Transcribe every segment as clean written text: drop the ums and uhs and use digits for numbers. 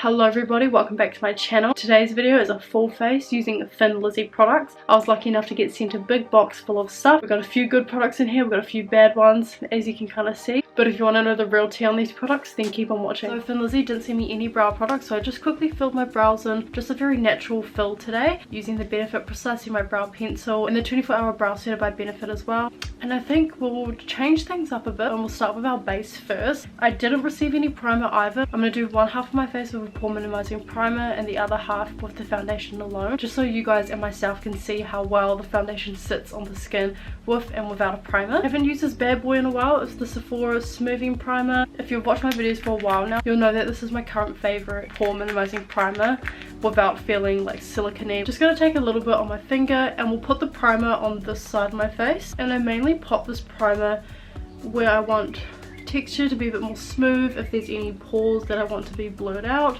Hello everybody, welcome back to my channel. Today's video is a full face using Thin Lizzy products. I was lucky enough to get sent a big box full of stuff. We've got a few good products in here, we've got a few bad ones, as you can kind of see. But if you want to know the real tea on these products, then keep on watching. So Thin Lizzy didn't send me any brow products, so I just quickly filled my brows in. Just a very natural fill today, using the Benefit Precisely My Brow Pencil and the 24-hour brow setter by Benefit as well. And I think we'll change things up a bit and we'll start with our base first. I didn't receive any primer either. I'm going to do one half of my face with a pore minimizing primer and the other half with the foundation alone, just so you guys and myself can see how well the foundation sits on the skin with and without a primer. I haven't used this bad boy in a while. It's the Sephora Smoothing Primer. If you've watched my videos for a while now, you'll know that this is my current favorite pore minimizing primer without feeling like silicone-y. Just going to take a little bit on my finger and we'll put the primer on this side of my face, and I mainly pop this primer where I want texture to be a bit more smooth. If there's any pores that I want to be blurred out,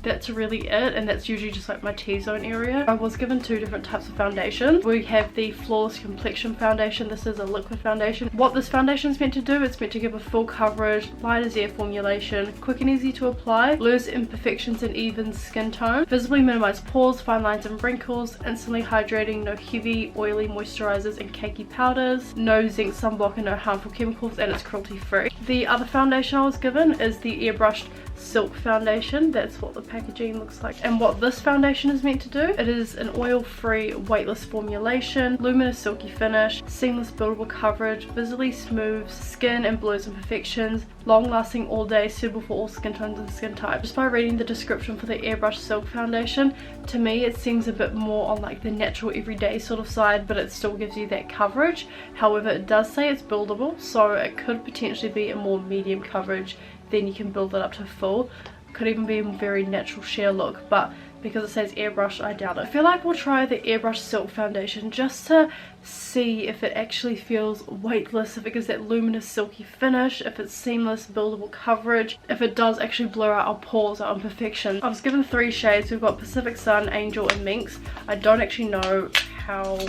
that's really it, and that's usually just like my T-zone area. I was given two different types of foundation. We have the Flawless Complexion Foundation. This is a liquid foundation. What this foundation is meant to do, it's meant to give a full coverage, light as air formulation, quick and easy to apply, blurs imperfections and even skin tone, visibly minimize pores, fine lines and wrinkles, instantly hydrating, no heavy oily moisturizers and cakey powders, no zinc sunblock and no harmful chemicals, and it's cruelty free. The other foundation I was given is the airbrushed Silk Foundation. That's what the packaging looks like. And what this foundation is meant to do, it is an oil-free, weightless formulation, luminous silky finish, seamless buildable coverage, visibly smooths skin and blurs imperfections, long-lasting all day, suitable for all skin tones and skin types. Just by reading the description for the Airbrush Silk Foundation, to me it seems a bit more on like the natural everyday sort of side, but it still gives you that coverage. However, it does say it's buildable, so it could potentially be a more medium coverage, then you can build it up to full. Could even be a very natural sheer look, but because it says airbrush, I doubt it. I feel like we'll try the Airbrush Silk Foundation just to see if it actually feels weightless, if it gives that luminous silky finish, if it's seamless buildable coverage, if it does actually blur out our pores, our imperfections. I was given three shades. We've got Pacific Sun, Angel and Minx. I don't actually know how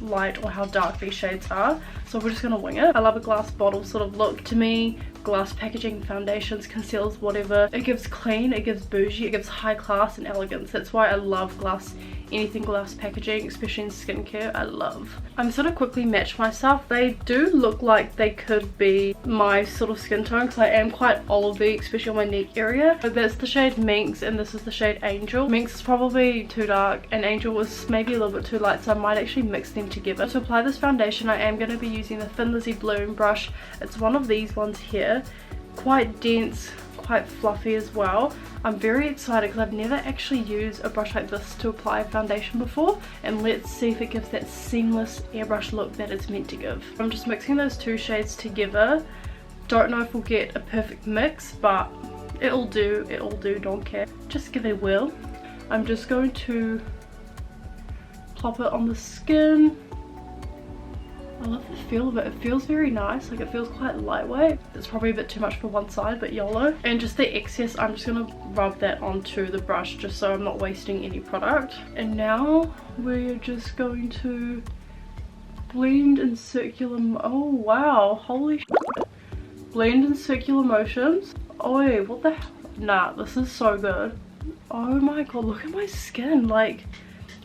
light or how dark these shades are, so we're just gonna wing it. I love a glass bottle sort of look. To me, glass packaging, foundations, concealers, whatever, it gives clean, it gives bougie, it gives high class and elegance. That's why I love glass, anything glass packaging, especially in skincare. I love. I'm sort of quickly matched myself. They do look like they could be my sort of skin tone because I am quite olivey, especially on my neck area. So that's the shade Minx and this is the shade Angel. Minx is probably too dark and Angel was maybe a little bit too light, so I might actually mix them together. To apply this foundation, I am going to be using the Thin Lizzy Bloom brush. It's one of these ones here, quite dense, quite fluffy as well. I'm very excited because I've never actually used a brush like this to apply a foundation before, and let's see if it gives that seamless airbrush look that it's meant to give. I'm just mixing those two shades together. Don't know if we'll get a perfect mix, but it'll do, don't care. Just give it a whirl. I'm just going to plop it on the skin. I love the feel of it. It feels very nice, like it feels quite lightweight. It's probably a bit too much for one side, but YOLO. And just the excess, I'm just gonna rub that onto the brush just so I'm not wasting any product. And now we're just going to blend in circular, oh wow, holy shit. Blend in circular motions. Oh, what the hell? Nah, this is so good. Oh my god, look at my skin. Like,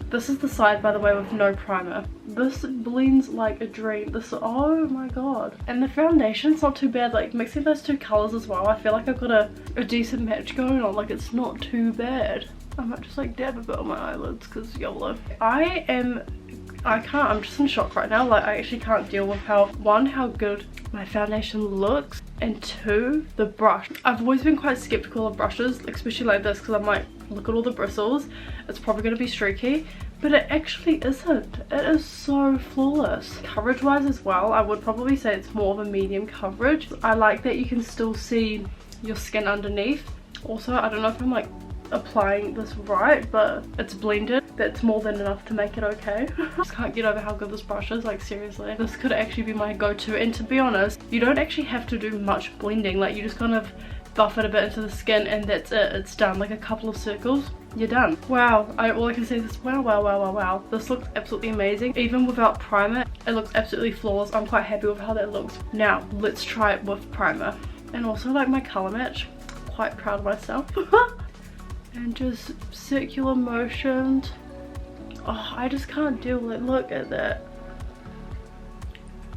this is the side, by the way, with no primer. This blends like a dream. This, oh my god. And the foundation's not too bad. Like, mixing those two colors as well, I feel like I've got a decent match going on. Like, it's not too bad. I might just like dab a bit on my eyelids because YOLO. I'm just in shock right now. Like, I actually can't deal with how good my foundation looks, and two, the brush. I've always been quite skeptical of brushes, especially like this, because I'm like, look at all the bristles, it's probably going to be streaky, but it actually isn't. It is so flawless. Coverage wise as well, I would probably say it's more of a medium coverage. I like that you can still see your skin underneath. Also, I don't know if I'm like applying this right, but it's blended. That's more than enough to make it okay. Just can't get over how good this brush is. Like, seriously, this could actually be my go-to. And to be honest, you don't actually have to do much blending. Like, you just kind of buff it a bit into the skin and that's it. It's done. Like a couple of circles, you're done. Wow, all I can say is wow, wow, wow, wow, wow. This looks absolutely amazing. Even without primer, it looks absolutely flawless. I'm quite happy with how that looks. Now let's try it with primer. And also, like, my color match, quite proud of myself. and just circular motions. Oh, I just can't deal with it. Look at that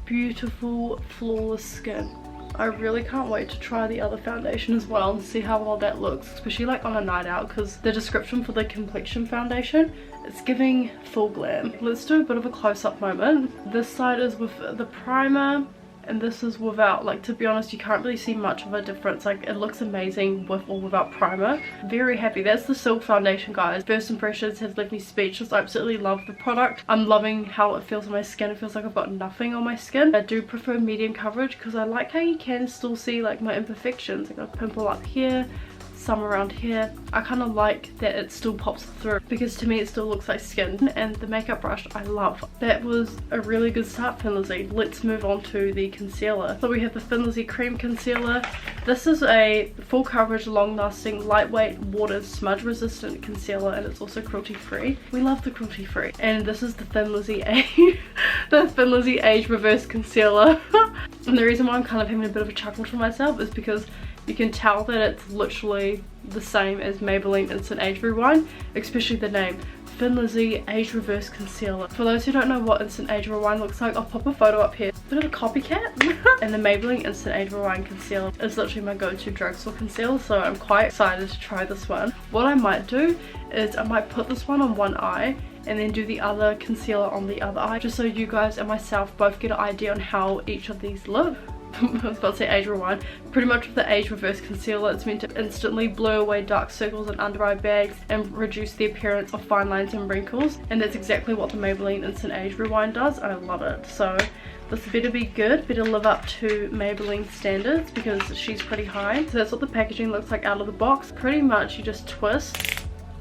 beautiful flawless skin. I really can't wait to try the other foundation as well and see how well that looks, especially like on a night out, because the description for the complexion foundation, it's giving full glam. Let's do a bit of a close-up moment. This side is with the primer and this is without. Like, to be honest, you can't really see much of a difference. Like, it looks amazing with or without primer. Very happy. That's the Silk foundation, guys. First impressions has left me speechless. I absolutely love the product. I'm loving how it feels on my skin. It feels like I've got nothing on my skin. I do prefer medium coverage because I like how you can still see like my imperfections. I got a pimple up here, some around here. I kind of like that it still pops through because to me it still looks like skin. And the makeup brush I love. That was a really good start, Thin Lizzy. Let's move on to the concealer. So we have the Thin Lizzy cream concealer. This is a full coverage, long lasting, lightweight, water smudge resistant concealer, and it's also cruelty free. We love the cruelty free. And this is the Thin Lizzy the Thin Lizzy age reverse concealer. And the reason why I'm kind of having a bit of a chuckle to myself is because you can tell that it's literally the same as Maybelline Instant Age Rewind, especially the name. Thin Lizzy Age Reverse Concealer. For those who don't know what Instant Age Rewind looks like, I'll pop a photo up here. Bit of a copycat. And the Maybelline Instant Age Rewind Concealer is literally my go-to drugstore concealer, so I'm quite excited to try this one. What I might do is I might put this one on one eye and then do the other concealer on the other eye, just so you guys and myself both get an idea on how each of these look. I was about to say age rewind. Pretty much with the age reverse concealer, it's meant to instantly blur away dark circles and under eye bags and reduce the appearance of fine lines and wrinkles, and that's exactly what the Maybelline Instant Age Rewind does. I love it. So this better be good, better live up to Maybelline standards because she's pretty high. So that's what the packaging looks like out of the box. Pretty much you just twist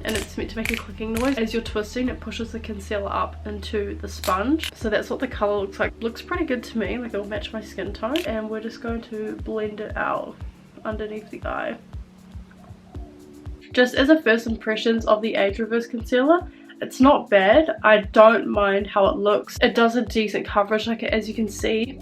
and it's meant to make a clicking noise. As you're twisting, it pushes the concealer up into the sponge. So that's what the color looks like. Looks pretty good to me, like it'll match my skin tone. And we're just going to blend it out underneath the eye. Just as a first impressions of the Age Reverse Concealer, it's not bad. I don't mind how it looks. It does a decent coverage, like as you can see.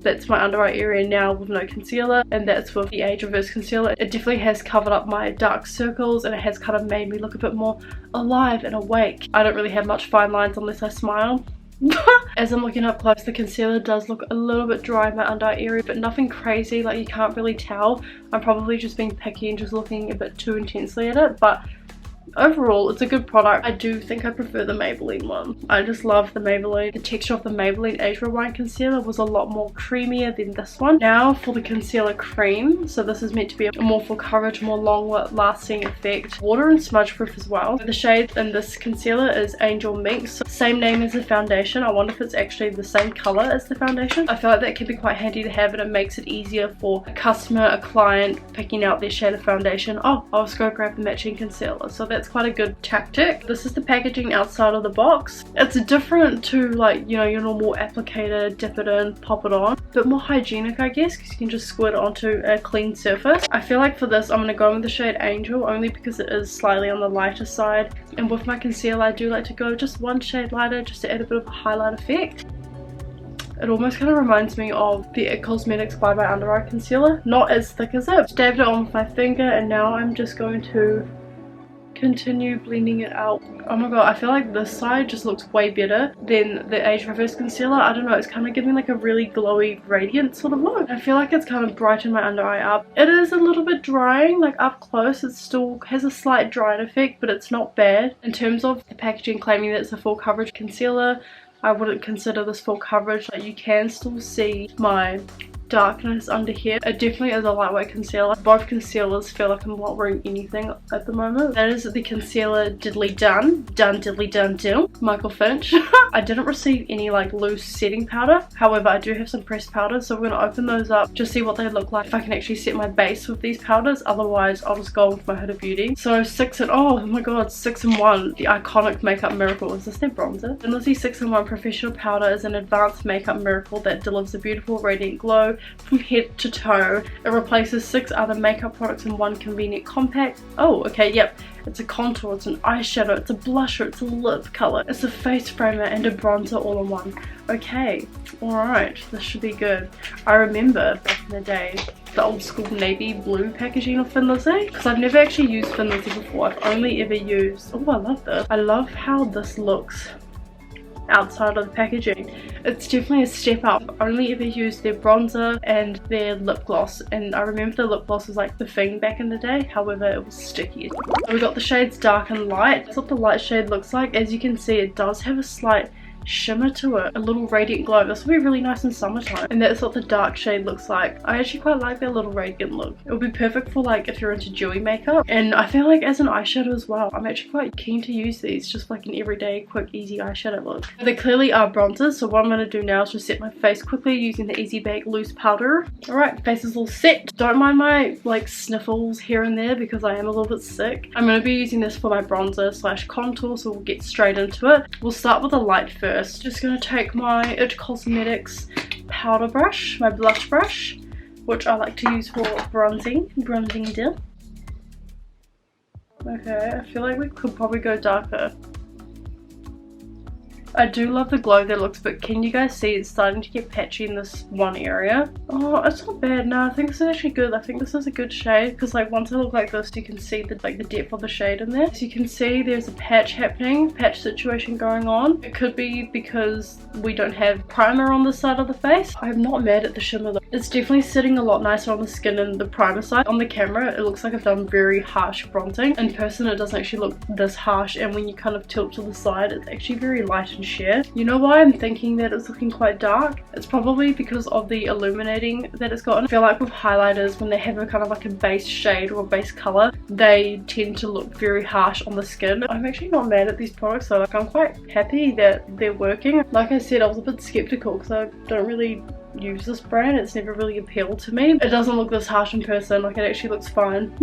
That's my under eye area now with no concealer, and that's with the Age Reverse Concealer. It definitely has covered up my dark circles and it has kind of made me look a bit more alive and awake. I don't really have much fine lines unless I smile. As I'm looking up close, the concealer does look a little bit dry in my under eye area, but nothing crazy, like you can't really tell. I'm probably just being picky and just looking a bit too intensely at it, but overall it's a good product. I do think I prefer the Maybelline one. I just love the Maybelline. The texture of the Maybelline Age Rewind concealer was a lot more creamier than this one. Now for the concealer cream. So this is meant to be a more full coverage, more long lasting effect, water and smudge proof as well. The shade in this concealer is Angel Mink, so same name as the foundation. I wonder if it's actually the same color as the foundation. I feel like that can be quite handy to have, and it makes it easier for a customer, a client picking out their shade of foundation. Oh, I'll just go grab the matching concealer. So that's quite a good tactic. This is the packaging outside of the box. It's different to, like, you know, your normal applicator, dip it in, pop it on. A bit more hygienic, I guess, because you can just squirt it onto a clean surface. I feel like for this I'm going to go with the shade Angel, only because it is slightly on the lighter side, and with my concealer I do like to go just one shade lighter just to add a bit of a highlight effect. It almost kind of reminds me of the IT Cosmetics By My Under Eye concealer. Not as thick as it. Dabbed it on with my finger, and now I'm just going to continue blending it out. Oh my god, I feel like this side just looks way better than the Age Reverse Concealer. I don't know, it's kind of giving like a really glowy, radiant sort of look. I feel like it's kind of brightened my under eye up. It is a little bit drying, like up close it still has a slight drying effect, but it's not bad. In terms of the packaging claiming that it's a full coverage concealer, I wouldn't consider this full coverage. Like, you can still see my darkness under here. It definitely is a lightweight concealer. Both concealers feel like I'm not wearing anything at the moment. That is the concealer Diddly Dun Diddly Dun Dill, Michael Finch. I didn't receive any like loose setting powder, however I do have some pressed powders, so we're going to open those up, just see what they look like, if I can actually set my base with these powders. Otherwise I'll just go with my Huda Beauty. So 6 in, oh my god, 6 in 1, the iconic makeup miracle. Is this their bronzer? Thin Lizzy 6 in 1 Professional Powder is an advanced makeup miracle that delivers a beautiful radiant glow from head to toe. It replaces 6 other makeup products in one convenient compact. Oh, okay, yep. it's a contour, it's an eyeshadow, it's a blusher, it's a lip color, it's a face framer and a bronzer all in one. Okay, alright, this should be good. I remember back in the day the old school navy blue packaging of Thin Lizzy, because I've never actually used Thin Lizzy before. I've only ever used, oh I love this. I love how this looks outside of the packaging. It's definitely a step up. I've only ever used their bronzer and their lip gloss, and I remember the lip gloss was like the thing back in the day, however it was sticky. So we got the shades dark and light. That's what the light shade looks like. As you can see, it does have a slight shimmer to it, a little radiant glow. This will be really nice in summertime, and that's what the dark shade looks like. I actually quite like that little radiant look. It would be perfect for like if you're into dewy makeup, and I feel like as an eyeshadow as well. I'm actually quite keen to use these just like an everyday quick easy eyeshadow look. They clearly are bronzers, so what I'm going to do now is just set my face quickly using the Easy Bake loose powder. Alright, face is all set. Don't mind my like sniffles here and there because I am a little bit sick. I'm going to be using this for my bronzer slash contour, so we'll get straight into it. We'll start with a light first. Just going to take my It Cosmetics powder brush, my blush brush, which I like to use for bronzing dip. Okay, I feel like we could probably go darker. I do love the glow that looks, but can you guys see it's starting to get patchy in this one area? Oh, it's not bad. No, I think this is actually good. I think this is a good shade because like once I look like this, you can see the like the depth of the shade in there. As you can see, there's a patch happening, patch situation going on. It could be because we don't have primer on this side of the face. I'm not mad at the shimmer though. It's definitely sitting a lot nicer on the skin than the primer side. On the camera, it looks like I've done very harsh bronzing. In person, it doesn't actually look this harsh, and when you kind of tilt to the side, it's actually very light and sheer. You know why I'm thinking that it's looking quite dark? It's probably because of the illuminating that it's gotten. I feel like with highlighters, when they have a kind of like a base shade or a base color, they tend to look very harsh on the skin. I'm actually not mad at these products though. Like I'm quite happy that they're working. Like I said, I was a bit skeptical because I don't really use this brand. It's never really appealed to me. It doesn't look this harsh in person. Like it actually looks fine.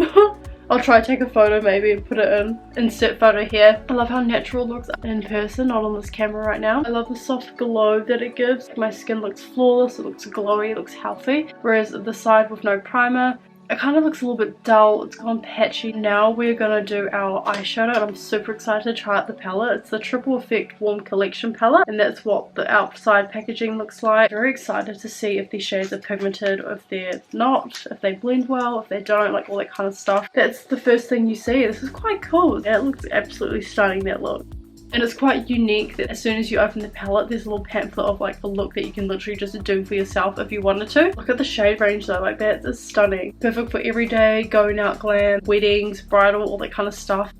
I'll try to take a photo maybe and put it in. Insert photo here. I love how natural it looks in person, not on this camera right now. I love the soft glow that it gives. My skin looks flawless, it looks glowy, it looks healthy. Whereas the side with no primer, it kind of looks a little bit dull, it's gone patchy. Now we're gonna do our eyeshadow, and I'm super excited to try out the palette. It's the Triple Effect Warm Collection palette, and that's what the outside packaging looks like. Very excited to see if these shades are pigmented, or if they're not, if they blend well, if they don't, like all that kind of stuff. That's the first thing you see. This is quite cool. Yeah, it looks absolutely stunning, that look. And it's quite unique that as soon as you open the palette, there's a little pamphlet of like the look that you can literally just do for yourself if you wanted to. Look at the shade range though, like that is stunning. Perfect for everyday, going out glam, weddings, bridal, all that kind of stuff.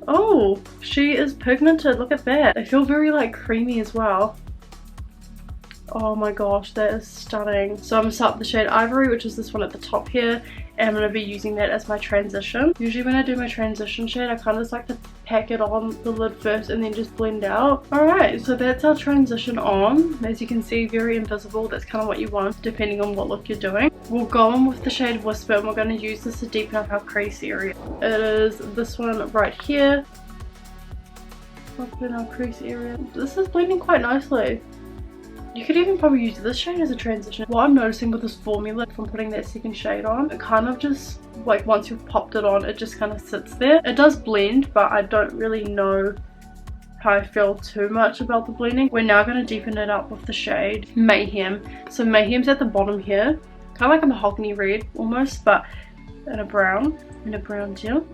Oh, she is pigmented, look at that. They feel very like creamy as well. Oh my gosh, that is stunning. So I'm going to start with the shade Ivory, which is this one at the top here, and I'm going to be using that as my transition. Usually when I do my transition shade, I kind of just like to pack it on the lid first and then just blend out. Alright, so that's our transition on. As you can see, very invisible. That's kind of what you want depending on what look you're doing. We'll go on with the shade Whisper, and we're going to use this to deepen up our crease area. It is this one right here. Up in our crease area. This is blending quite nicely. You could even probably use this shade as a transition. What I'm noticing with this formula from putting that second shade on, it kind of just, like once you've popped it on, it just kind of sits there. It does blend, but I don't really know how I feel too much about the blending. We're now going to deepen it up with the shade Mayhem. So Mayhem's at the bottom here. Kind of like a mahogany red almost, but in a brown gel.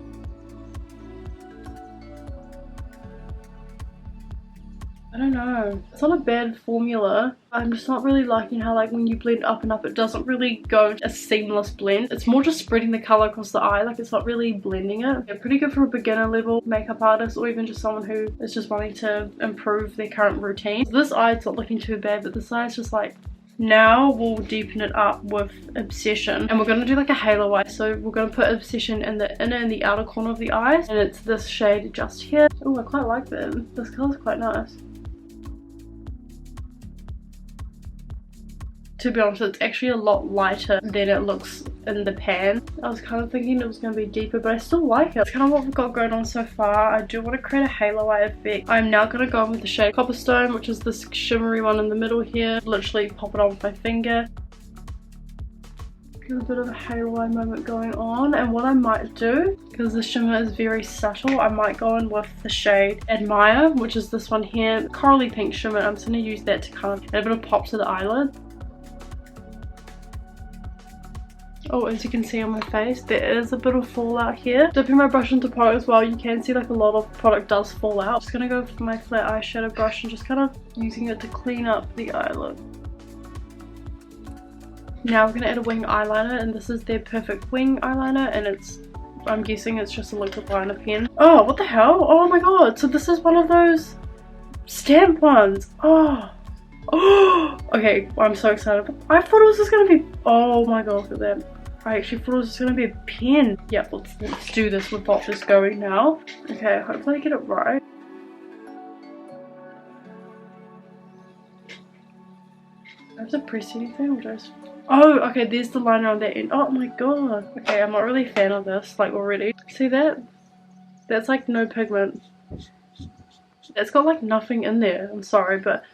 I don't know. It's not a bad formula. I'm just not really liking how like when you blend up and up, it doesn't really go a seamless blend. It's more just spreading the color across the eye. Like it's not really blending it. They're pretty good for a beginner level makeup artist, or even just someone who is just wanting to improve their current routine. So this eye, it's not looking too bad, but this eye is just like... Now we'll deepen it up with Obsession, and we're going to do like a halo eye. So we're going to put Obsession in the inner and the outer corner of the eyes, and it's this shade just here. Oh, I quite like them. This color's quite nice. To be honest, it's actually a lot lighter than it looks in the pan. I was kind of thinking it was going to be deeper, but I still like it. It's kind of what we've got going on so far. I do want to create a halo eye effect. I'm now going to go in with the shade Copperstone, which is this shimmery one in the middle here. Literally pop it on with my finger. There's a bit of a halo eye moment going on, and what I might do, because the shimmer is very subtle, I might go in with the shade Admire, which is this one here, corally pink shimmer. I'm just going to use that to kind of add a bit of pop to the eyelid. Oh, as you can see on my face, there is a bit of fallout here. Dipping my brush into product as well, you can see like a lot of product does fall out. Just gonna go with my flat eyeshadow brush and just kind of using it to clean up the eyelid. Now we're gonna add a wing eyeliner, and this is their Perfect Wing eyeliner, and I'm guessing it's just a liquid liner pen. Oh, what the hell? Oh my god, so this is one of those stamp ones. Oh, okay, well, I'm so excited. I thought it was just gonna be, oh my god, look at that. I actually thought it was just gonna be a pen. Yeah, let's do this with what is going now. Okay, hopefully I get it right. Do I have to press anything or just... Oh, okay, there's the liner on that end. Oh my god. Okay, I'm not really a fan of this, like, already. See that? That's like no pigment. It's got like nothing in there. I'm sorry, but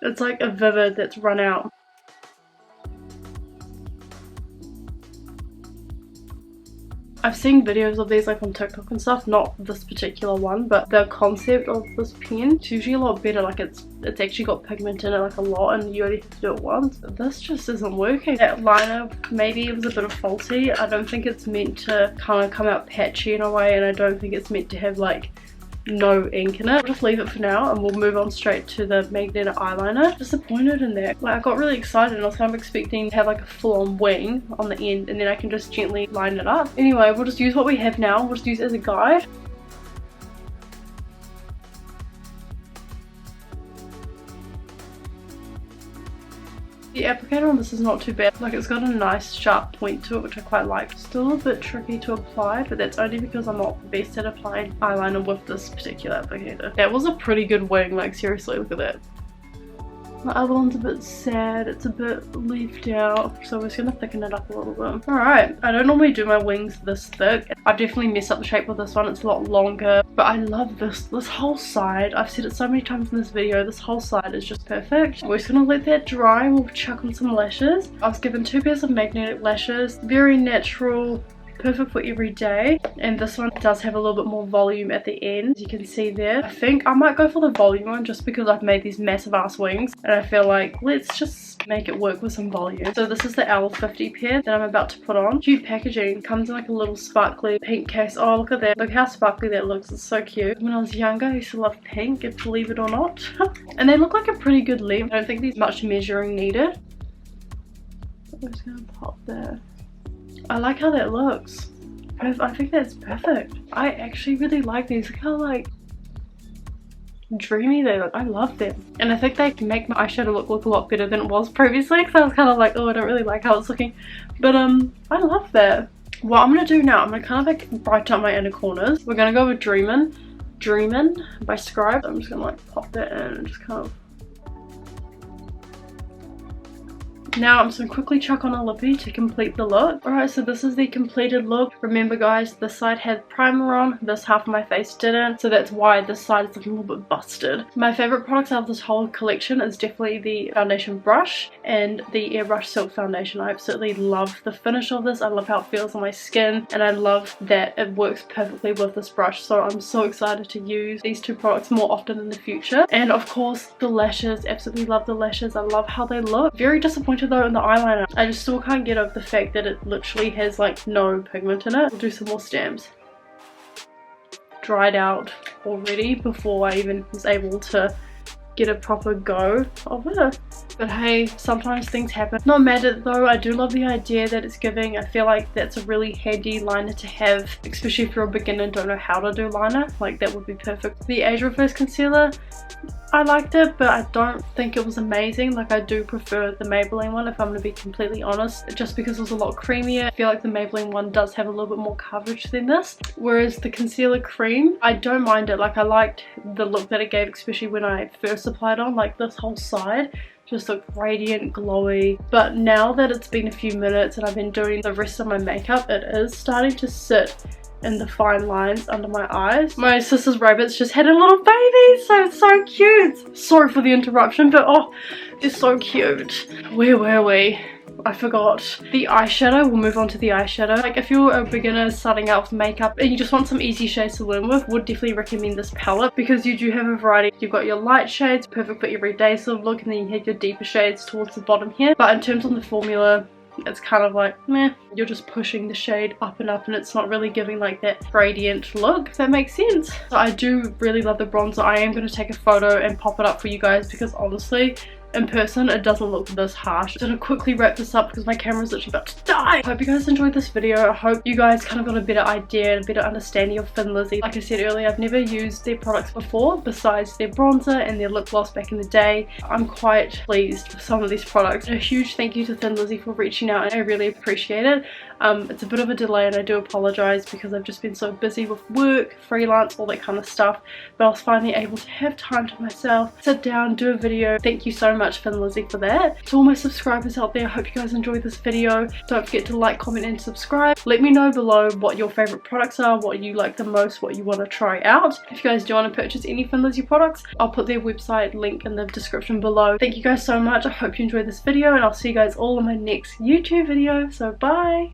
it's like a Vivid that's run out. I've seen videos of these like on TikTok and stuff, not this particular one, but the concept of this pen is usually a lot better. Like it's actually got pigment in it like a lot, and you only have to do it once. This just isn't working. That liner, maybe it was a bit of faulty. I don't think it's meant to kind of come out patchy in a way, and I don't think it's meant to have like no ink in it. I'll just leave it for now and we'll move on straight to the magnetic eyeliner. Disappointed in that. Like, I got really excited and I was kind of expecting to have like a full-on wing on the end, and then I can just gently line it up. Anyway, we'll just use what we have now. We'll just use it as a guide. The applicator on this is not too bad. Like, it's got a nice sharp point to it, which I quite like. Still a bit tricky to apply, but that's only because I'm not the best at applying eyeliner with this particular applicator. That was a pretty good wing, like seriously, look at that. My other one's a bit sad, it's a bit leafed out, so we're just gonna thicken it up a little bit. Alright, I don't normally do my wings this thick. I've definitely messed up the shape with this one, it's a lot longer, but I love this whole side. I've said it so many times in this video, this whole side is just perfect. We're just gonna let that dry and we'll chuck on some lashes. I was given 2 pairs of magnetic lashes, very natural, perfect for every day, and this one does have a little bit more volume at the end, as you can see there. I think I might go for the volume one just because I've made these massive ass wings and I feel like let's just make it work with some volume. So this is the L50 pair that I'm about to put on. Cute packaging, comes in like a little sparkly pink case. Oh, look at that, look how sparkly that looks, it's so cute. When I was younger I used to love pink, believe it or not. And they look like a pretty good length. I don't think there's much measuring needed. I'm just gonna pop there. I like how that looks. I think that's perfect. I actually really like these. Look how like dreamy they look. I love them. And I think they can make my eyeshadow look a lot better than it was previously, because I was kind of like, oh, I don't really like how it's looking. But I love that. What I'm going to do now, I'm going to kind of like brighten up my inner corners. We're going to go with Dreamin' by Scribe. I'm just going to like pop that in and just kind of... Now I'm just going to quickly chuck on a lippy to complete the look. Alright, so this is the completed look. Remember guys, this side had primer on, this half of my face didn't, so that's why this side is looking a little bit busted. My favourite products out of this whole collection is definitely the foundation brush and the Airbrush Silk Foundation. I absolutely love the finish of this, I love how it feels on my skin, and I love that it works perfectly with this brush, so I'm so excited to use these 2 products more often in the future. And of course the lashes, absolutely love the lashes, I love how they look. Very disappointed though in the eyeliner. I just still can't get over the fact that it literally has like no pigment in it. We'll do some more stamps. Dried out already before I even was able to get a proper go of it. But hey, sometimes things happen. Not mad at it though, I do love the idea that it's giving. I feel like that's a really handy liner to have, especially if you're a beginner and don't know how to do liner. Like that would be perfect. The Age Reverse Concealer, I liked it, but I don't think it was amazing. Like I do prefer the Maybelline one, if I'm going to be completely honest, just because it was a lot creamier. I feel like the Maybelline one does have a little bit more coverage than this, whereas the concealer cream, I don't mind it. Like I liked the look that it gave, especially when I first applied on, like this whole side just looked radiant, glowy. But now that it's been a few minutes and I've been doing the rest of my makeup, it is starting to sit in the fine lines under my eyes. My sister's rabbits just had a little baby, so it's so cute. Sorry for the interruption, but oh, they're so cute. Where were we? I forgot the eyeshadow. We'll move on to the eyeshadow. Like if you're a beginner starting out with makeup and you just want some easy shades to learn with, would definitely recommend this palette because you do have a variety. You've got your light shades, perfect for everyday sort of look, and then you have your deeper shades towards the bottom here. But in terms of the formula, it's kind of like meh, you're just pushing the shade up and it's not really giving like that gradient look, if that makes sense. So I do really love the bronzer. I am going to take a photo and pop it up for you guys because honestly in person it doesn't look this harsh. I'm gonna quickly wrap this up because my camera's literally about to die. I hope you guys enjoyed this video. I hope you guys kind of got a better idea and a better understanding of Thin Lizzy. Like I said earlier, I've never used their products before besides their bronzer and their lip gloss back in the day. I'm quite pleased with some of these products. A huge thank you to Thin Lizzy for reaching out and I really appreciate it. It's a bit of a delay and I do apologize because I've just been so busy with work, freelance, all that kind of stuff, but I was finally able to have time to myself, sit down, do a video. Thank you so much Thin Lizzy for that. To all my subscribers out there, I hope you guys enjoyed this video. Don't forget to like, comment and subscribe. Let me know below what your favorite products are, what you like the most, what you want to try out. If you guys do want to purchase any Thin Lizzy products, I'll put their website link in the description below. Thank you guys so much. I hope you enjoyed this video and I'll see you guys all in my next YouTube video. So bye!